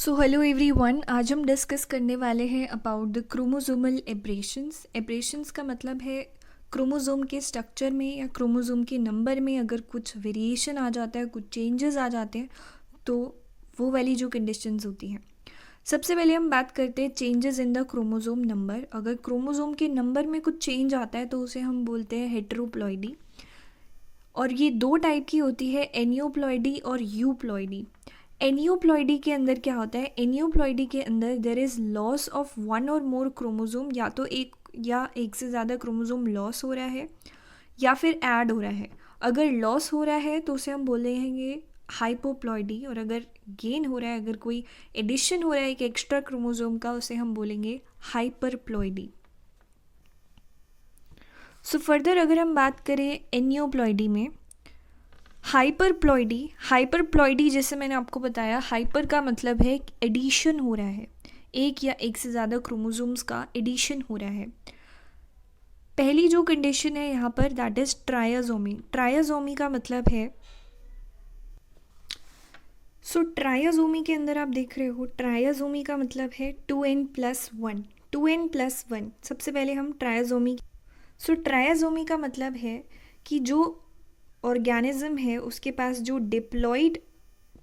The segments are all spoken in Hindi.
सो हेलो एवरीवन, आज हम डिस्कस करने वाले हैं about the chromosomal aberrations. Aberrations का मतलब है क्रोमोसोम के स्ट्रक्चर में या क्रोमोसोम के नंबर में अगर कुछ वेरिएशन आ जाता है, कुछ चेंजेस आ जाते हैं, तो वो वाली जो कंडीशंस होती हैं। सबसे पहले हम बात करते हैं changes in the chromosome number. अगर क्रोमोसोम के नंबर में कुछ चेंज आता है तो उसे हम बोलते हैं हेटेरोप्लॉइडी। और ये दो टाइप की होती है, एनियोप्लॉइडी और यूप्लॉइडी। एनियोप्लॉइडी के अंदर क्या होता है? एनियोप्लॉइडी के अंदर there is loss of one और मोर क्रोमोसोम, या तो एक से ज़्यादा क्रोमोसोम लॉस हो रहा है या फिर ऐड हो रहा है। अगर लॉस हो रहा है तो उसे हम बोलेंगे हाइपोप्लॉइडी, और अगर गेन हो रहा है, अगर कोई एडिशन हो रहा है एक एक्स्ट्रा क्रोमोसोम का, उसे हम बोलेंगे हाइपरप्लॉइडी। सो फर्दर अगर हम बात करें एनियोप्लॉइडी में, हाइपरप्लॉइडी जैसे मैंने आपको बताया, हाइपर का मतलब है एडिशन हो रहा है, एक या एक से ज़्यादा क्रोमोसोम्स का एडिशन हो रहा है। पहली जो कंडीशन है यहाँ पर दैट इज़ ट्रायाजोमी। ट्रायाजोमी का मतलब है, ट्रायाजोमी के अंदर आप देख रहे हो, ट्रायाजोमी का मतलब है 2n+1। 2n+1 सबसे पहले हम ट्रायाजोमी। ट्रायाजोमी का मतलब है कि जो ऑर्गेनिज्म है उसके पास जो डिप्लॉइड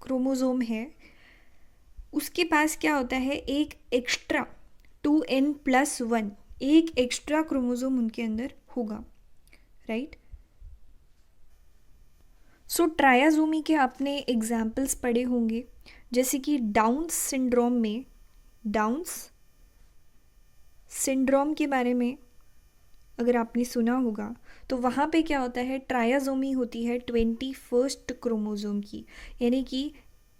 क्रोमोसोम है उसके पास क्या होता है, एक एक्स्ट्रा 2n+1 एक एक्स्ट्रा क्रोमोसोम उनके अंदर होगा, राइट। ट्रायाजोमी के आपने एग्जाम्पल्स पढ़े होंगे, जैसे कि डाउन्स सिंड्रोम में, डाउन्स सिंड्रोम के बारे में अगर आपने सुना होगा तो वहाँ पे क्या होता है, ट्रायाजोमी होती है 21st क्रोमोसोम की, यानी कि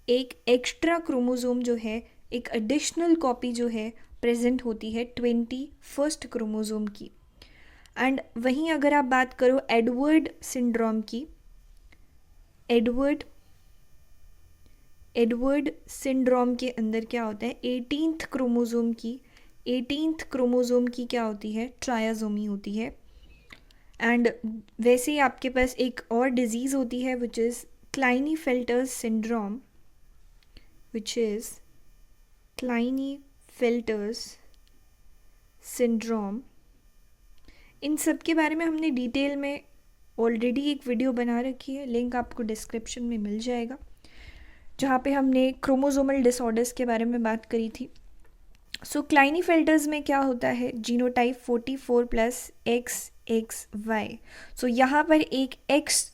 एक एक्स्ट्रा क्रोमोसोम जो है, एक एडिशनल कॉपी जो है प्रेजेंट होती है 21st क्रोमोसोम की। एंड वहीं अगर आप बात करो एडवर्ड सिंड्रोम की, एडवर्ड सिंड्रोम के अंदर क्या होता है, 18th क्रोमोसोम की क्या होती है, ट्रायाजोमी होती है। एंड वैसे ही आपके पास एक और डिजीज़ होती है विच इज़ क्लाइनीफेल्टर्स सिंड्रोम। इन सब के बारे में हमने डिटेल में ऑलरेडी एक वीडियो बना रखी है, लिंक आपको डिस्क्रिप्शन में मिल जाएगा, जहाँ पे हमने क्रोमोसोमल डिसऑर्डर्स के बारे में बात करी थी। क्लाइनीफेल्टर्स में क्या होता है, जीनोटाइप 44+XXY। यहाँ पर एक X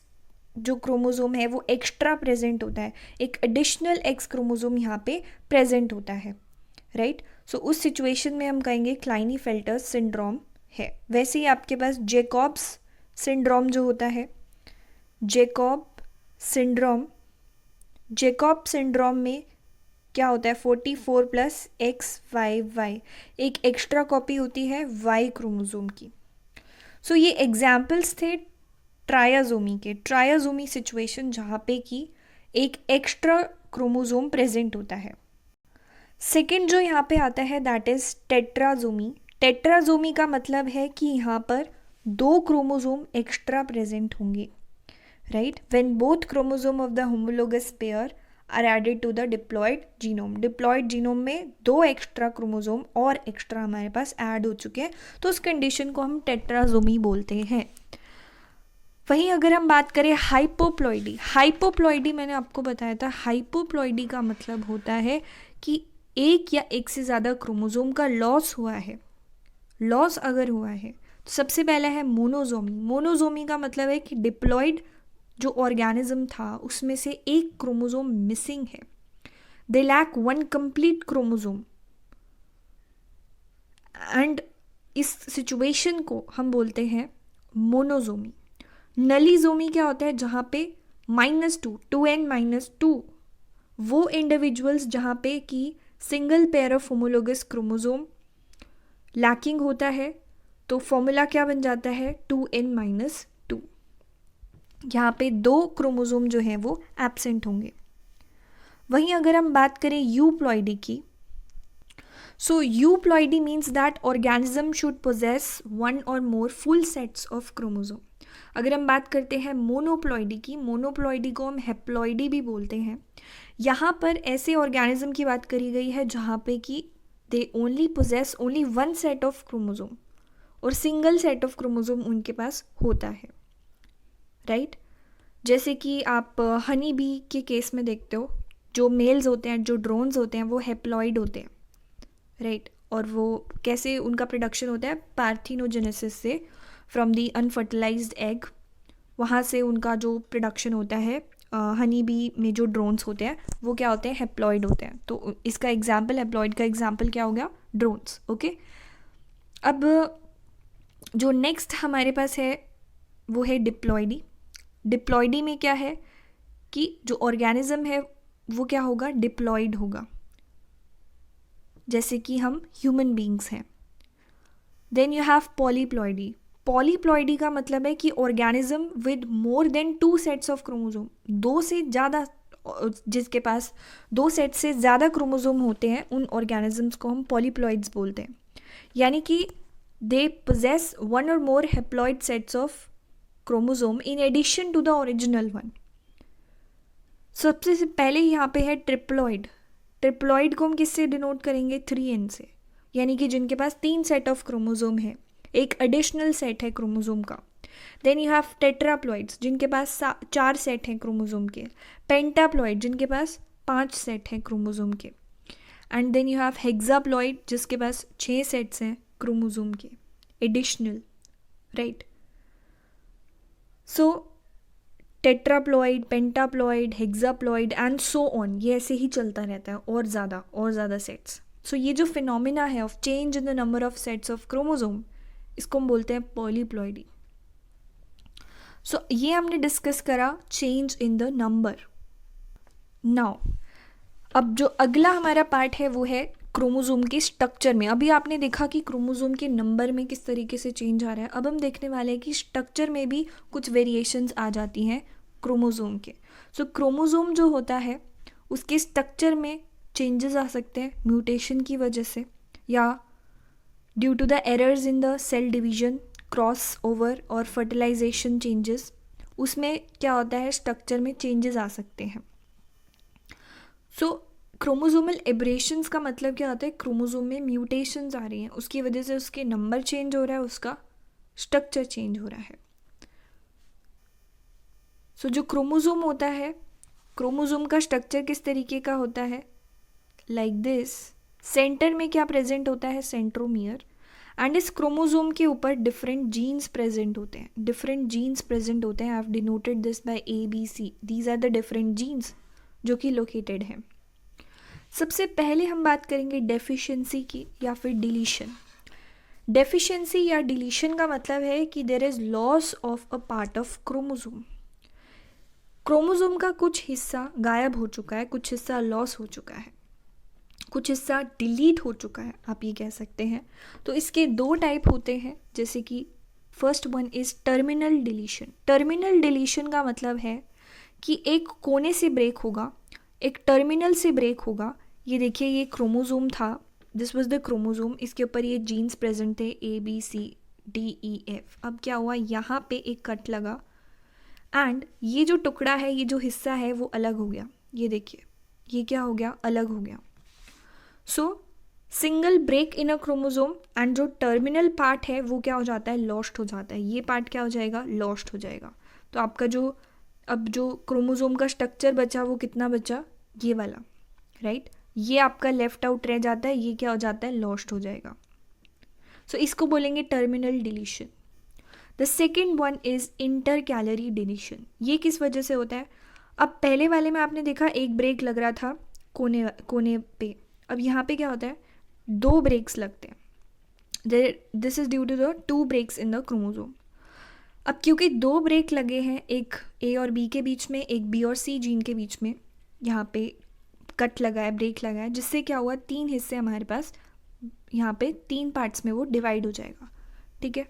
जो क्रोमोसोम है वो एक्स्ट्रा प्रेजेंट होता है, एक एडिशनल X क्रोमोसोम यहाँ पे प्रेजेंट होता है, राइट। उस सिचुएशन में हम कहेंगे क्लाइनीफेल्टर्स सिंड्रोम है। वैसे ही आपके पास जेकॉब्स सिंड्रोम जो होता है, जेकॉब सिंड्रोम में क्या होता है, 44+XYY एक एक्स्ट्रा कॉपी होती है Y क्रोमोसोम की। ये एग्जाम्पल्स थे ट्रायाजोमी के, ट्रायाजोमी सिचुएशन जहाँ पे कि एक एक्स्ट्रा क्रोमोसोम प्रेजेंट होता है। सेकेंड जो यहाँ पे आता है दैट इज़ टेट्राजोमी। टेट्राजोमी का मतलब है कि यहाँ पर 2 क्रोमोसोम एक्स्ट्रा प्रेजेंट होंगे, right, when both chromosome of the homologous pair are added to the diploid genome. Diploid genome में 2 एक्स्ट्रा क्रोमोसोम और एक्स्ट्रा हमारे पास ऐड हो चुके हैं, तो उस कंडीशन को हम टेट्राजोमी बोलते हैं। वहीं अगर हम बात करें हाइपोप्लॉइडी मैंने आपको बताया था, हाइपोप्लॉइडी का मतलब होता है कि एक या एक से ज़्यादा क्रोमोसोम का लॉस अगर हुआ है तो सबसे पहला है मोनोजोमी का मतलब है कि डिप्लॉयड जो ऑर्गेनिज्म था उसमें से एक क्रोमोसोम मिसिंग है, they lack 1 complete chromosome, and इस सिचुएशन को हम बोलते हैं मोनोजोमी। नलीजोमी क्या होता है, जहाँ पे -2 वो इंडिविजुअल्स जहाँ पे कि single pair of homologous chromosome lacking होता है, तो फॉर्मूला क्या बन जाता है, 2n-2। यहाँ पे 2 क्रोमोसोम जो हैं वो एब्सेंट होंगे। वहीं अगर हम बात करें यूप्लॉइडी की, euploidy means that organism should possess 1 और more full sets of chromosome. अगर हम बात करते हैं मोनोप्लॉइडी की, मोनोप्लॉइडी को हम हेप्लॉइडी भी बोलते हैं। यहाँ पर ऐसे ऑर्गेनिज्म की बात करी गई है जहाँ पे कि they only possess only one set of chromosome और सिंगल सेट ऑफ क्रोमोजोम उनके पास होता है, राइट। जैसे कि आप हनी बी के केस में देखते हो, जो मेल्स होते हैं, जो ड्रोन्स होते हैं, वो हेप्लॉइड होते हैं, राइट। और वो कैसे उनका प्रोडक्शन होता है, पार्थिनोजेनेसिस से, फ्रॉम दी अनफर्टिलाइज्ड एग, वहाँ से उनका जो प्रोडक्शन होता है। हनी बी में जो ड्रोन्स होते हैं वो क्या होते हैं, हेप्लॉइड होते हैं। तो इसका एग्जाम्पल, हेप्लॉइड का एग्जाम्पल क्या हो गया, ड्रोन्स, ओके। अब जो नेक्स्ट हमारे पास है वो है डिप्लॉइडी। डिप्लॉइडी में क्या है कि जो ऑर्गेनिज्म है वो क्या होगा, डिप्लॉइड होगा, जैसे कि हम ह्यूमन बींग्स हैं। Then you have polyploidy. Polyploidy का मतलब है कि organism with more than 2 sets of chromosome, 2 से ज़्यादा, जिसके पास 2 सेट से ज़्यादा क्रोमोजोम होते हैं, उन ऑर्गेनिजम्स को हम पॉलीप्लॉइड्स बोलते हैं। यानी कि दे पोजेस 1 और more haploid sets of chromosome in addition to the original one. सबसे पहले यहाँ पे है ट्रिप्लॉइड। ट्रिप्लॉइड को हम किससे डिनोट करेंगे, 3n से, यानी कि जिनके पास 3 सेट ऑफ क्रोमोजोम है, एक एडिशनल सेट है क्रोमोजोम का। देन यू हैव टेट्राप्लॉइड्स, जिनके पास 4 सेट हैं क्रोमोजोम के। पेंटाप्लॉइड, जिनके पास 5 सेट हैं क्रोमोजोम के। And then you have hexaploid, जिसके पास 6 सेट्स हैं क्रोमोजोम के additional, right. So tetraploid, pentaploid, hexaploid and so on, ये ऐसे ही चलता रहता है, और ज़्यादा सेट्स। सो ये जो फिनोमिना है of change in the number of sets of chromosome, इसको हम बोलते हैं पॉलीप्लॉइडी। सो ये हमने डिस्कस करा change in the number. Now अब जो अगला हमारा पार्ट है वो है क्रोमोजोम के स्ट्रक्चर में। अभी आपने देखा कि क्रोमोजोम के नंबर में किस तरीके से चेंज आ रहा है, अब हम देखने वाले हैं कि स्ट्रक्चर में भी कुछ वेरिएशंस आ जाती हैं क्रोमोजोम के। सो क्रोमोजोम जो होता है उसके स्ट्रक्चर में चेंजेस आ सकते हैं म्यूटेशन की वजह से, या due to the errors in the cell division, cross over और फर्टिलाइजेशन चेंजेस, उसमें क्या होता है, स्ट्रक्चर में चेंजेस आ सकते हैं। सो क्रोमोजोमल एब्रेशंस का मतलब क्या होता है, क्रोमोजोम में म्यूटेशंस आ रही हैं, उसकी वजह से उसके नंबर चेंज हो रहा है, उसका स्ट्रक्चर चेंज हो रहा है। सो जो क्रोमोजोम होता है, क्रोमोजोम का स्ट्रक्चर किस तरीके का होता है, लाइक दिस। सेंटर में क्या प्रेजेंट होता है, सेंट्रोमियर, एंड इस क्रोमोजोम के ऊपर डिफरेंट जीन्स प्रेजेंट होते हैं, डिफरेंट जीन्स प्रेजेंट होते हैं। I have denoted this by ABC, these are the different genes जो कि लोकेटेड हैं। सबसे पहले हम बात करेंगे डेफिशिएंसी की या फिर डिलीशन। डेफिशिएंसी या डिलीशन का मतलब है कि there is loss of a part of chromosome. Chromosome का कुछ हिस्सा गायब हो चुका है, कुछ हिस्सा लॉस हो चुका है, कुछ हिस्सा डिलीट हो चुका है, आप ये कह सकते हैं। तो इसके 2 टाइप होते हैं, जैसे कि first one is terminal deletion. Terminal deletion का मतलब है कि एक कोने से ब्रेक होगा, एक टर्मिनल से ब्रेक होगा। ये देखिए, ये क्रोमोजोम था, दिस वाज द क्रोमोजोम, इसके ऊपर ये जीन्स प्रेजेंट थे ABCDEF। अब क्या हुआ, यहाँ पे एक कट लगा एंड ये जो टुकड़ा है, ये जो हिस्सा है वो अलग हो गया। ये देखिए, ये क्या हो गया, अलग हो गया। So single break in a chromosome and जो टर्मिनल पार्ट है वो क्या हो जाता है, लॉस्ट हो जाता है। ये पार्ट क्या हो जाएगा, लॉस्ट हो जाएगा। तो आपका जो अब जो क्रोमोजोम का स्ट्रक्चर बचा वो कितना बचा, ये वाला, राइट। ये आपका लेफ्ट आउट रह जाता है, ये क्या हो जाता है, लॉस्ट हो जाएगा। सो इसको बोलेंगे terminal deletion. The second one is inter calorie deletion. ये किस वजह से होता है, अब पहले वाले में आपने देखा एक ब्रेक लग रहा था कोने पे, अब यहाँ पे क्या होता है, 2 ब्रेक्स लगते हैं। This is due to the 2 breaks in the chromosome. अब क्योंकि 2 ब्रेक लगे हैं, एक A और B के बीच में, एक B और C जीन के बीच में, यहाँ पे कट लगा है, ब्रेक लगा है, जिससे क्या हुआ, 3 हिस्से हमारे पास, यहाँ पे 3 पार्ट्स में वो डिवाइड हो जाएगा, ठीक है।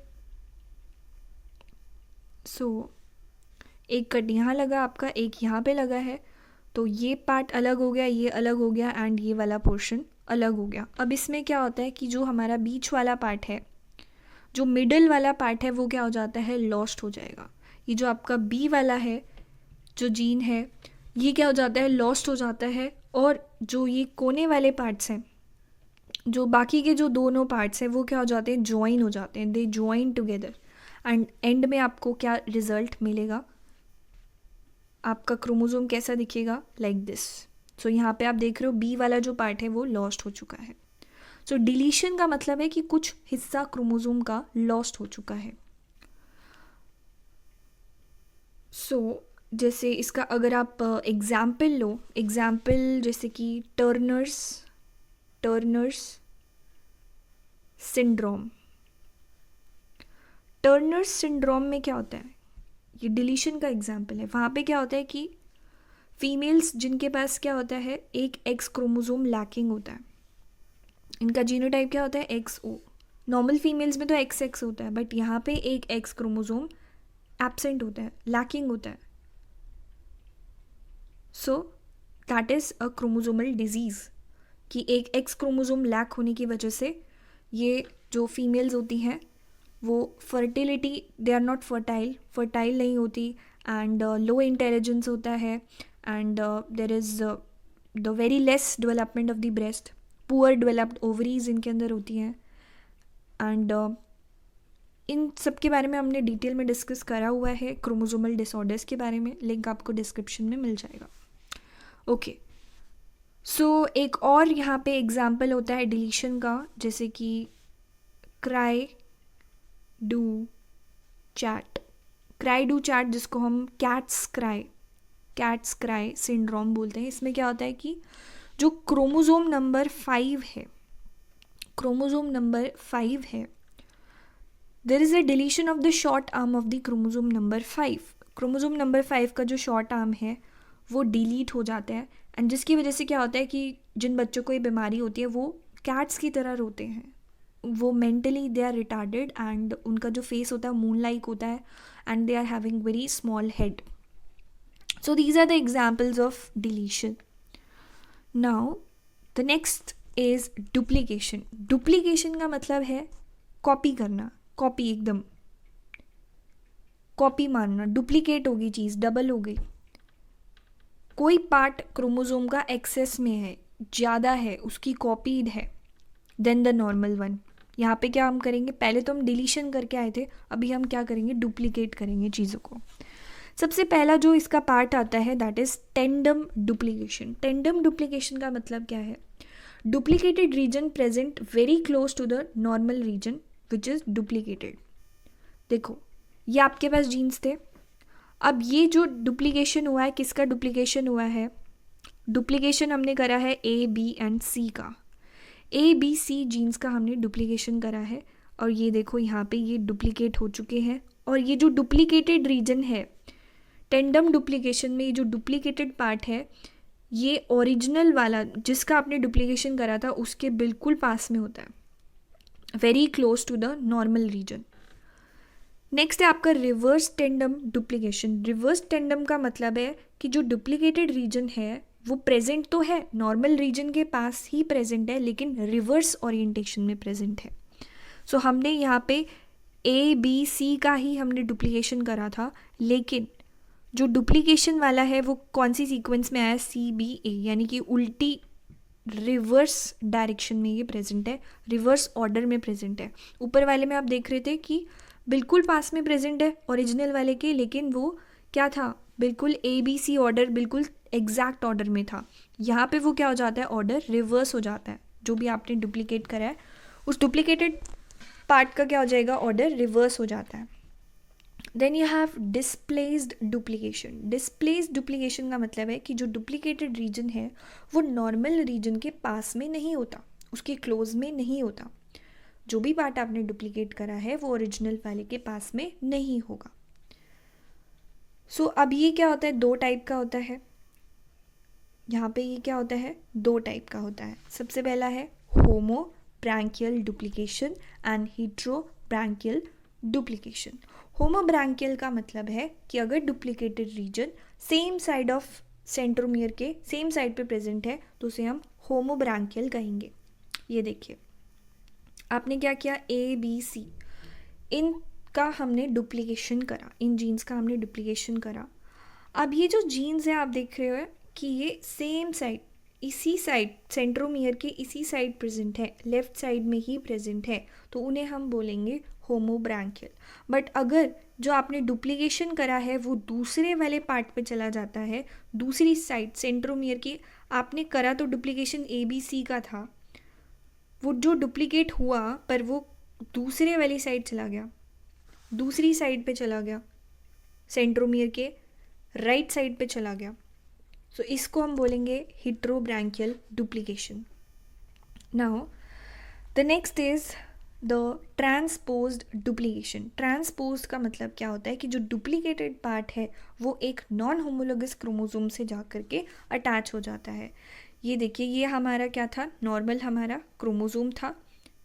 सो एक कट यहाँ लगा आपका, एक यहाँ पे लगा है, तो ये पार्ट अलग हो गया, ये अलग हो गया एंड ये वाला पोर्शन अलग हो गया। अब इसमें क्या होता है कि जो हमारा बीच वाला पार्ट है, जो मिडल वाला पार्ट है, वो क्या हो जाता है, लॉस्ट हो जाएगा। ये जो आपका बी वाला है जो जीन है, ये क्या हो जाता है, लॉस्ट हो जाता है, और जो ये कोने वाले पार्ट्स हैं, जो बाकी के जो दोनों पार्ट्स हैं, वो क्या हो जाते हैं, ज्वाइन हो जाते हैं, they join together, and and में आपको क्या रिजल्ट मिलेगा, आपका क्रोमोसोम कैसा दिखेगा, लाइक दिस। सो यहाँ पे आप देख रहे हो बी वाला जो पार्ट है वो लॉस्ट हो चुका है। सो डिलीशन का मतलब है कि कुछ हिस्सा क्रोमोसोम का लॉस्ट हो चुका है। सो जैसे इसका अगर आप एग्जाम्पल लो, एग्जाम्पल जैसे कि टर्नर्स सिंड्रोम। टर्नर्स सिंड्रोम में क्या होता है, ये डिलीशन का एग्जाम्पल है। वहाँ पे क्या होता है कि फीमेल्स जिनके पास क्या होता है, एक एक्स क्रोमोसोम लैकिंग होता है, इनका जीनोटाइप क्या होता है, XO। नॉर्मल फीमेल्स में तो XX होता है, बट यहाँ पे एक एक्स क्रोमोसोम एब्सेंट होता है, लैकिंग होता है। So that is a chromosomal disease, कि एक एक्स क्रोमोसोम लैक होने की वजह से ये जो फीमेल्स होती हैं वो fertility, they are not fertile नहीं होती, एंड लो इंटेलिजेंस होता है, and there is the very less development of the breast, poor developed ovaries इनके अंदर होती हैं, एंड इन सब के बारे में हमने डिटेल में डिस्कस करा हुआ है क्रोमोसोमल डिसऑर्डर्स के बारे में, लिंक आपको डिस्क्रिप्शन में मिल जाएगा। ओके, सो एक और यहाँ पे एग्जाम्पल होता है डिलीशन का, जैसे कि क्राई डू चैट, जिसको हम कैट्स क्राई सिंड्रोम बोलते हैं। इसमें क्या होता है कि जो क्रोमोसोम नंबर 5 है, there is a deletion of the short arm of the chromosome number 5। Chromosome number 5 का जो शॉर्ट आर्म है वो डिलीट हो जाता है, एंड जिसकी वजह से क्या होता है कि जिन बच्चों को ये बीमारी होती है वो कैट्स की तरह रोते हैं, वो mentally they are retarded, and उनका जो फेस होता है मून लाइक होता है, and they are having very small head. So these are the examples of deletion. Now the next is duplication. Duplication का मतलब है कॉपी करना, कॉपी एकदम कॉपी मारना, डुप्लीकेट होगी चीज़, डबल हो गई। कोई पार्ट क्रोमोसोम का एक्सेस में है, ज़्यादा है, उसकी कॉपीड है देन द नॉर्मल वन। यहाँ पे क्या हम करेंगे, पहले तो हम डिलीशन करके आए थे, अभी हम क्या करेंगे, डुप्लीकेट करेंगे चीज़ों को। सबसे पहला जो इसका पार्ट आता है that is tandem duplication. Tandem duplication का मतलब क्या है, duplicated region present very close to the normal region which is duplicated. देखो ये आपके पास जीन्स थे, अब ये जो डुप्लीकेशन हुआ है, किसका डुप्लीकेशन हुआ है, डुप्लीकेशन हमने करा है A, B एंड C का। A, B, C जीन्स का हमने डुप्लीकेशन करा है, और ये देखो यहाँ पे ये डुप्लीकेट हो चुके हैं, और ये जो डुप्लीकेटेड रीजन है टेंडम डुप्लीकेशन में, ये जो डुप्लीकेटेड पार्ट है ये ओरिजिनल वाला जिसका आपने डुप्लीकेशन करा था उसके बिल्कुल पास में होता है, very close to the normal region. Next है आपका reverse tandem duplication. Reverse tandem का मतलब है कि जो डुप्लीकेटेड रीजन है वो प्रेजेंट तो है, नॉर्मल रीजन के पास ही प्रेजेंट है, लेकिन रिवर्स ओरिएंटेशन में प्रेजेंट है। सो हमने यहाँ पे A, B, C का ही हमने डुप्लीकेशन करा था, लेकिन जो डुप्लीकेशन वाला है वो कौन सी सीक्वेंस में आया, C, B, A, यानी कि उल्टी रिवर्स डायरेक्शन में ये प्रेजेंट है, रिवर्स ऑर्डर में प्रेजेंट है। ऊपर वाले में आप देख रहे थे कि बिल्कुल पास में प्रेजेंट है ओरिजिनल वाले के, लेकिन वो क्या था, बिल्कुल ABC ऑर्डर, बिल्कुल एग्जैक्ट ऑर्डर में था। यहाँ पे वो क्या हो जाता है, ऑर्डर रिवर्स हो जाता है, जो भी आपने डुप्लीकेट करा है उस डुप्लीकेटेड पार्ट का क्या हो जाएगा, ऑर्डर रिवर्स हो जाता है। Then you have displaced duplication. Displaced duplication का मतलब है कि जो डुप्लीकेटेड रीजन है वो नॉर्मल रीजन के पास में नहीं होता, उसके क्लोज में नहीं होता। जो भी पार्ट आपने डुप्लीकेट करा है वो ओरिजिनल वाले के पास में नहीं होगा। सो अब ये क्या होता है, दो टाइप का होता है। यहाँ पे ये क्या होता है, दो टाइप का होता है। सबसे पहला है homobrachial duplication and heterobrachial duplication. Homobrachial का मतलब है कि अगर duplicated region same side of centromere के सेम साइड पे प्रेजेंट है तो उसे हम होमो ब्रैंकियल कहेंगे। ये देखिए आपने क्या किया, A, B, C इन का हमने डुप्लीकेशन करा, इन जीन्स का हमने डुप्लीकेशन करा। अब ये जो जीन्स हैं आप देख रहे हो कि ये सेम साइड, इसी साइड, सेंट्रोमियर के इसी साइड प्रेजेंट है, लेफ्ट साइड में ही प्रेजेंट है, तो उन्हें हम बोलेंगे होमोब्रैंकियल। बट अगर जो आपने डुप्लीकेशन करा है वो दूसरे वाले पार्ट पे चला जाता है, दूसरी साइड सेंट्रोमियर की, आपने करा तो डुप्लीकेशन ABC का था, वो जो डुप्लीकेट हुआ पर वो दूसरे वाली साइड चला गया, दूसरी साइड पे चला गया, सेंट्रोमियर के राइट साइड पे चला गया, सो इसको हम बोलेंगे heterobrachial duplication. Now the next is the transposed duplication. Transposed का मतलब क्या होता है कि जो डुप्लीकेटेड पार्ट है वो एक नॉन होमोलोगस क्रोमोसोम से जा करके अटैच हो जाता है। ये देखिए, ये हमारा क्या था, नॉर्मल हमारा क्रोमोसोम था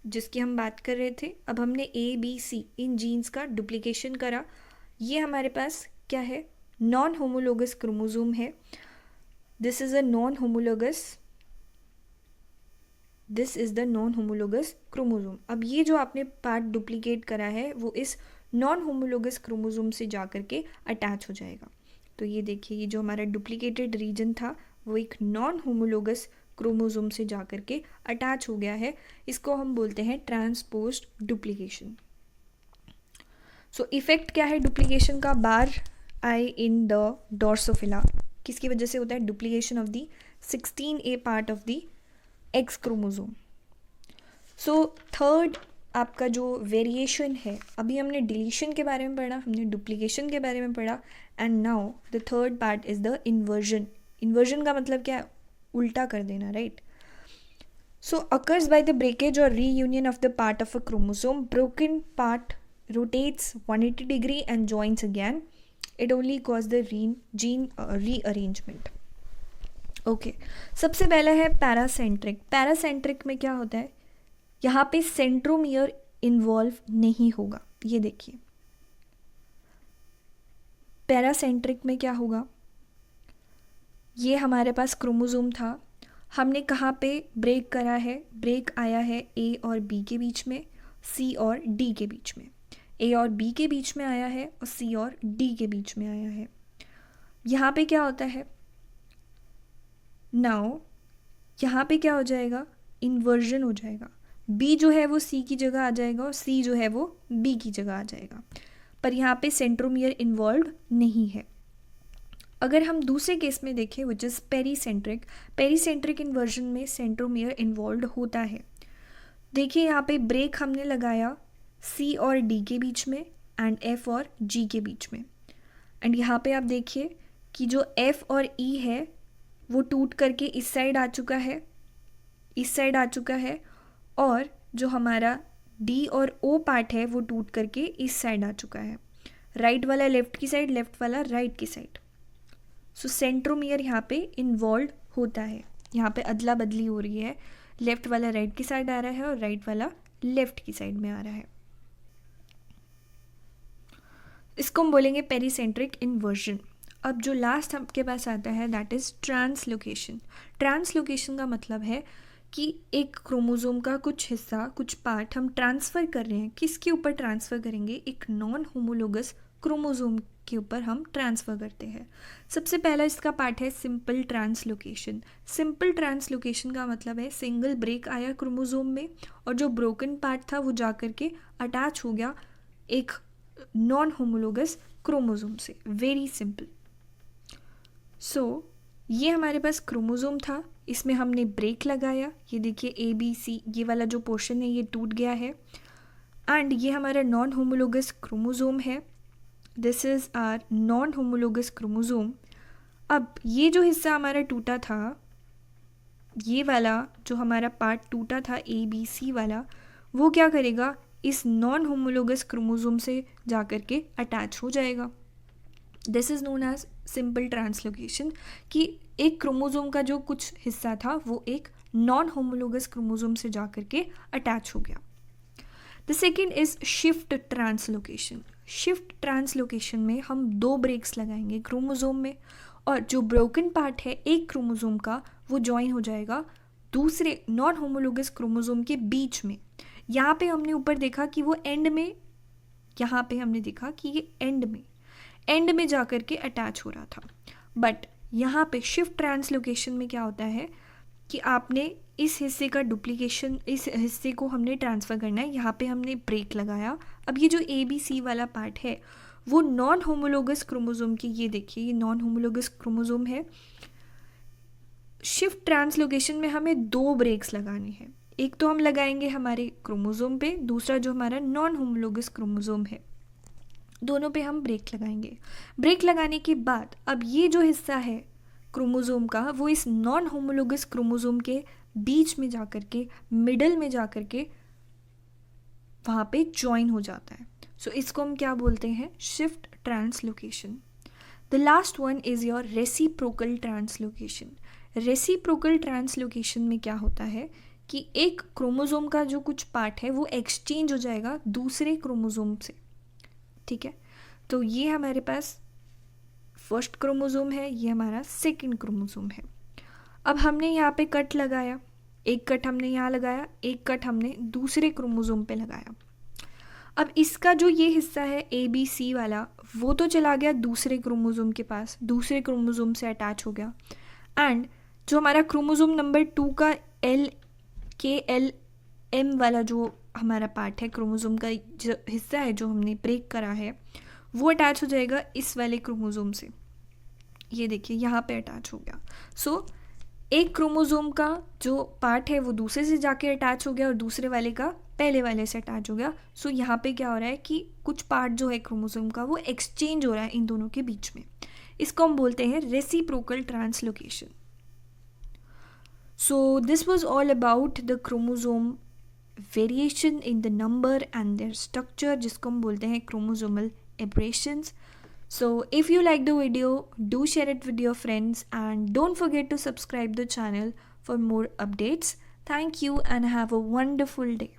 जिसकी हम बात कर रहे थे। अब हमने ABC इन जीन्स का डुप्लीकेशन करा, ये हमारे पास क्या है, नॉन होमोलोगस क्रोमोसोम है। This is a non homologous, this is the non homologous chromosome. अब ये जो आपने पार्ट डुप्लीकेट करा है वो इस नॉन होमोलोगस क्रोमोसोम से जा करके अटैच हो जाएगा। तो ये देखिए, ये जो हमारा डुप्लीकेटेड रीजन था वो एक नॉन होमोलोगस क्रोमोसोम से जा करके अटैच हो गया है, इसको हम बोलते हैं ट्रांसपोज्ड डुप्लीकेशन। सो इफेक्ट क्या है डुप्लीकेशन का, बार आई इन द डोर्सोफिला, किसकी वजह से होता है, duplication of the 16A part of the x chromosome. So third आपका जो वेरिएशन है, अभी हमने डिलीशन के बारे में पढ़ा, हमने डुप्लीकेशन के बारे में पढ़ा, and now the third part is the inversion. Inversion का मतलब क्या है, उल्टा कर देना, right. So occurs by the breakage और reunion of the part of a chromosome, broken part rotates 180 degree and joins again. It only causes the gene rearrangement. Okay, सबसे पहला है पैरासेंट्रिक। पैरासेंट्रिक में क्या होता है, यहाँ पे सेंट्रोमियर इन्वॉल्व नहीं होगा। ये देखिए, पैरासेंट्रिक में क्या होगा, ये हमारे पास क्रोमोसोम था, हमने कहाँ पे ब्रेक करा है, ब्रेक आया है A और B के बीच में, C और D के बीच में, A और B के बीच में आया है और C और D के बीच में आया है। यहाँ पे क्या होता है, नाउ यहाँ पे क्या हो जाएगा, इन्वर्जन हो जाएगा। B जो है वो C की जगह आ जाएगा और C जो है वो B की जगह आ जाएगा, पर यहाँ पे सेंट्रोमियर इन्वॉल्व नहीं है। अगर हम दूसरे केस में देखें which is pericentric, pericentric inversion में सेंट्रोमियर इन्वॉल्व होता है। देखिए यहाँ पे ब्रेक हमने लगाया C और D के बीच में एंड F और G के बीच में, एंड यहाँ पे आप देखिए कि जो F और E है वो टूट करके इस साइड आ चुका है, इस साइड आ चुका है, और जो हमारा D और O पार्ट है वो टूट करके इस साइड आ चुका है। राइट वाला लेफ्ट की साइड, लेफ्ट वाला राइट की साइड। सो सेंट्रोमियर यहाँ पे इन्वॉल्व होता है, यहाँ पे अदला बदली हो रही है, लेफ्ट वाला राइट की साइड आ रहा है और राइट वाला लेफ्ट की साइड में आ रहा है। इसको हम बोलेंगे पेरीसेंट्रिक इन्वर्जन। अब जो लास्ट आपके पास आता है दैट इज़ ट्रांसलोकेशन। ट्रांसलोकेशन का मतलब है कि एक क्रोमोसोम का कुछ हिस्सा, कुछ पार्ट हम ट्रांसफ़र कर रहे हैं, किसके ऊपर ट्रांसफ़र करेंगे, एक नॉन होमोलोगस क्रोमोसोम के ऊपर हम ट्रांसफ़र करते हैं। सबसे पहला इसका पार्ट है सिंपल ट्रांसलोकेशन। सिंपल ट्रांसलोकेशन का मतलब है सिंगल ब्रेक आया क्रोमोसोम में और जो ब्रोकन पार्ट था वो जा कर के अटैच हो गया एक नॉन होमोलोगस क्रोमोसोम से। Very simple. सो ये हमारे पास क्रोमोसोम था, इसमें हमने ब्रेक लगाया, ये देखिए ABC, ये वाला जो पोर्शन है ये टूट गया है, एंड ये हमारा नॉन होमोलोगस क्रोमोसोम है। This is our non homologous chromosome. अब ये जो हिस्सा हमारा टूटा था, ये वाला जो हमारा पार्ट टूटा था ABC वाला, वो क्या करेगा, इस नॉन होमोलोगस क्रोमोसोम से जा कर के अटैच हो जाएगा। This is known as simple translocation, कि एक क्रोमोसोम का जो कुछ हिस्सा था वो एक नॉन होमोलोगस क्रोमोसोम से जा कर के अटैच हो गया। The second is shift translocation. Shift translocation में हम 2 ब्रेक्स लगाएंगे क्रोमोसोम में, और जो ब्रोकन पार्ट है एक क्रोमोसोम का वो ज्वाइन हो जाएगा दूसरे नॉन होमोलोगस क्रोमोसोम के बीच में। यहाँ पे हमने ऊपर देखा कि वो एंड में यहाँ पे हमने देखा कि ये एंड में जा कर के अटैच हो रहा था। बट यहाँ पे शिफ्ट ट्रांसलोकेशन में क्या होता है कि आपने इस हिस्से का डुप्लीकेशन, इस हिस्से को हमने ट्रांसफ़र करना है, यहाँ पे हमने ब्रेक लगाया। अब ये जो ABC वाला पार्ट है वो नॉन होमोलोगस क्रोमोसोम की, ये देखिए ये नॉन होमोलोगस क्रोमोसोम है। शिफ्ट ट्रांसलोकेशन में हमें 2 ब्रेक्स लगाने हैं, एक तो हम लगाएंगे हमारे क्रोमोसोम पे, दूसरा जो हमारा नॉन होमोलोगस क्रोमोसोम है, दोनों पे हम ब्रेक लगाएंगे। ब्रेक लगाने के बाद अब ये जो हिस्सा है क्रोमोसोम का वो इस नॉन होमोलोगस क्रोमोसोम के बीच में जा कर के, मिडल में जा कर के वहाँ पे ज्वाइन हो जाता है। सो इसको हम क्या बोलते हैं, shift translocation. The last one is your reciprocal translocation. Reciprocal translocation में क्या होता है कि एक क्रोमोसोम का जो कुछ पार्ट है वो एक्सचेंज हो जाएगा दूसरे क्रोमोसोम से, ठीक है। तो ये हमारे पास फर्स्ट क्रोमोसोम है, ये हमारा सेकंड क्रोमोसोम है। अब हमने यहाँ पे कट लगाया, एक कट हमने यहाँ लगाया, एक कट हमने दूसरे क्रोमोसोम पे लगाया। अब इसका जो ये हिस्सा है ABC वाला वो तो चला गया दूसरे क्रोमोसोम के पास, दूसरे क्रोमोसोम से अटैच हो गया। एंड जो हमारा क्रोमोसोम नंबर 2 का LKLM वाला जो हमारा पार्ट है, क्रोमोसोम का जो हिस्सा है जो हमने ब्रेक करा है, वो अटैच हो जाएगा इस वाले क्रोमोसोम से। ये देखिए यहाँ पे अटैच हो गया। सो एक क्रोमोसोम का जो पार्ट है वो दूसरे से जाके अटैच हो गया और दूसरे वाले का पहले वाले से अटैच हो गया। सो यहाँ पे क्या हो रहा है कि कुछ पार्ट जो है क्रोमोसोम का वो एक्सचेंज हो रहा है इन दोनों के बीच में। इसको हम बोलते हैं reciprocal translocation. So this was all about the chromosome variation in the number and there structure, जिसको हम बोलते हैं chromosomal aberrations. So if you like the video, do share it with your friends and don't forget to subscribe the channel for more updates. Thank you and have a wonderful day.